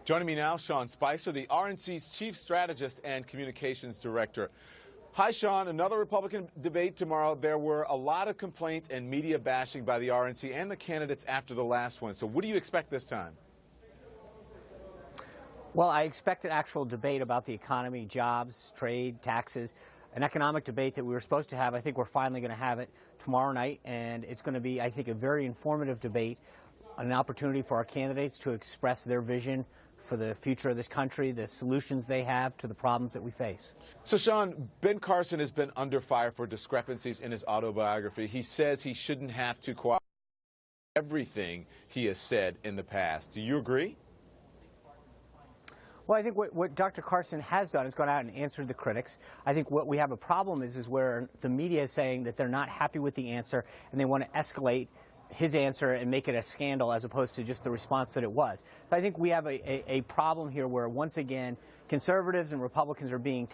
Joining me now, Sean Spicer, the RNC's Chief Strategist and Communications Director. Hi, Sean. Another Republican debate tomorrow. There were a lot of complaints and media bashing by the RNC and the candidates after the last one. So what do you expect this time? Well, I expect an actual debate about the economy, jobs, trade, taxes, an economic debate that we were supposed to have. I think we're finally going to have it tomorrow night, and it's going to be, I think, a very informative debate, an opportunity for our candidates to express their vision for the future of this country, the solutions they have to the problems that we face. So, Sean, Ben Carson has been under fire for discrepancies in his autobiography. He says he shouldn't have to cooperate with everything he has said in the past. Do you agree? Well, I think what Dr. Carson has done is gone out and answered the critics. I think what we have a problem is where the media is saying that they're not happy with the answer and they want to escalate his answer and make it a scandal as opposed to just the response that it was. But I think we have a problem here where, once again, conservatives and Republicans are being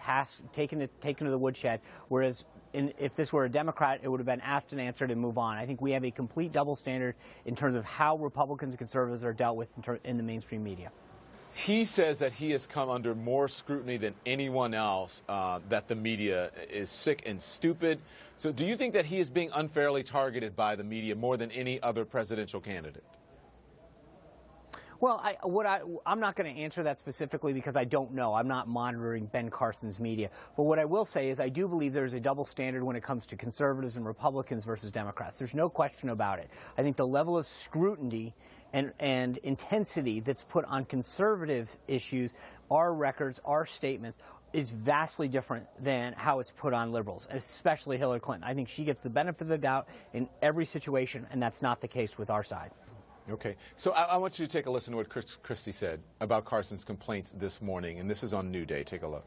taken to the woodshed, whereas if this were a Democrat, it would have been asked and answered and move on. I think we have a complete double standard in terms of how Republicans and conservatives are dealt with in the mainstream media. He says that he has come under more scrutiny than anyone else, that the media is sick and stupid. So do you think that he is being unfairly targeted by the media more than any other presidential candidate? Well, I'm not going to answer that specifically because I don't know. I'm not monitoring Ben Carson's media. But what I will say is I do believe there's a double standard when it comes to conservatives and Republicans versus Democrats. There's no question about it. I think the level of scrutiny and intensity that's put on conservative issues, our records, our statements, is vastly different than how it's put on liberals, especially Hillary Clinton. I think she gets the benefit of the doubt in every situation, and that's not the case with our side. Okay. So I want you to take a listen to what Christie said about Carson's complaints this morning, and this is on New Day. Take a look.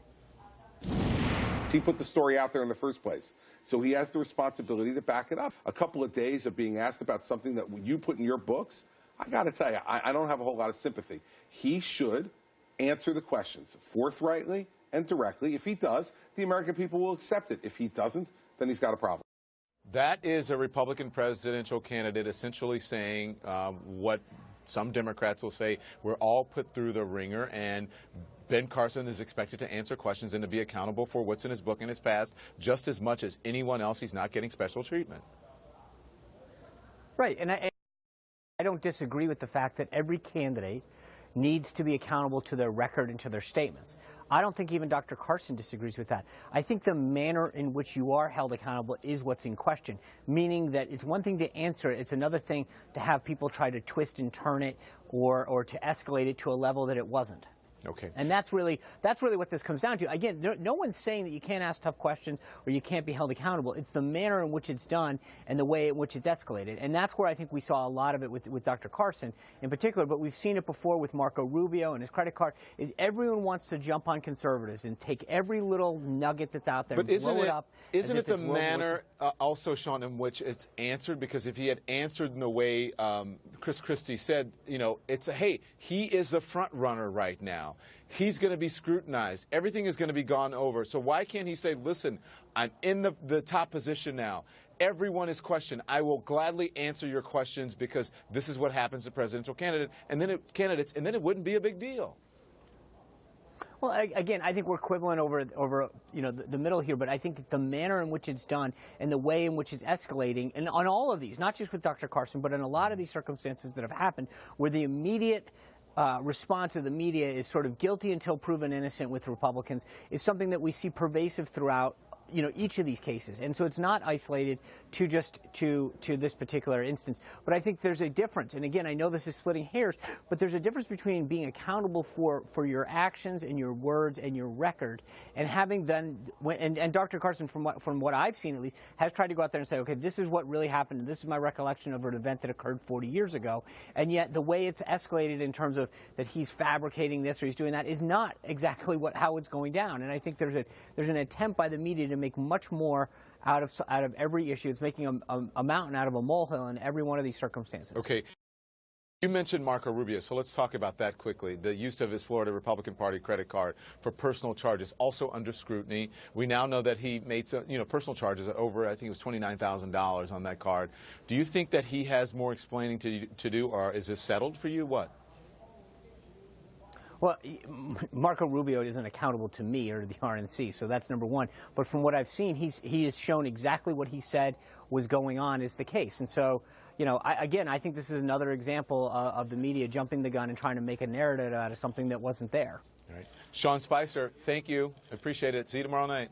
He put the story out there in the first place, so he has the responsibility to back it up. A couple of days of being asked about something that you put in your books, I got to tell you, I don't have a whole lot of sympathy. He should answer the questions forthrightly and directly. If he does, the American people will accept it. If he doesn't, then he's got a problem. That is a Republican presidential candidate essentially saying what some Democrats will say, we're all put through the ringer, and Ben Carson is expected to answer questions and to be accountable for what's in his book and his past just as much as anyone else. He's not getting special treatment. Right, and I don't disagree with the fact that every candidate needs to be accountable to their record and to their statements. I don't think even Dr. Carson disagrees with that. I think the manner in which you are held accountable is what's in question, meaning that it's one thing to answer it, it's another thing to have people try to twist and turn it or to escalate it to a level that it wasn't. Okay. And that's really what this comes down to. Again, no one's saying that you can't ask tough questions or you can't be held accountable. It's the manner in which it's done and the way in which it's escalated. And that's where I think we saw a lot of it with Dr. Carson in particular, but we've seen it before with Marco Rubio and his credit card, is everyone wants to jump on conservatives and take every little nugget that's out there and blow it up. Isn't it the manner also, Sean, in which it's answered? Because if he had answered in the way Chris Christie said, you know, it's hey, he is the front runner right now. He's going to be scrutinized. Everything is going to be gone over. So why can't he say, listen, I'm in the top position now. Everyone is questioned. I will gladly answer your questions because this is what happens to presidential candidates, and then it wouldn't be a big deal. Well, again, I think we're quibbling over the middle here, but I think that the manner in which it's done and the way in which it's escalating, and on all of these, not just with Dr. Carson, but in a lot of these circumstances that have happened, where the immediate response of the media is sort of guilty until proven innocent with Republicans, is something that we see pervasive throughout each of these cases. And so it's not isolated to just to this particular instance. But I think there's a difference. And again, I know this is splitting hairs, but there's a difference between being accountable for your actions and your words and your record, and having then, and Dr. Carson, from what I've seen at least, has tried to go out there and say, okay, this is what really happened, and this is my recollection of an event that occurred 40 years ago. And yet the way it's escalated in terms of that he's fabricating this or he's doing that is not exactly how it's going down. And I think there's an attempt by the media to make much more out of every issue. It's making a mountain out of a molehill in every one of these circumstances. Okay. You mentioned Marco Rubio, so let's talk about that quickly. The use of his Florida Republican Party credit card for personal charges, also under scrutiny. We now know that he made some, personal charges over, I think it was $29,000 on that card. Do you think that he has more explaining to do, or is this settled for you? What? Well, Marco Rubio isn't accountable to me or the RNC, so that's number one. But from what I've seen, he has shown exactly what he said was going on is the case. And so, you know, I think this is another example of the media jumping the gun and trying to make a narrative out of something that wasn't there. All right. Sean Spicer, thank you. Appreciate it. See you tomorrow night.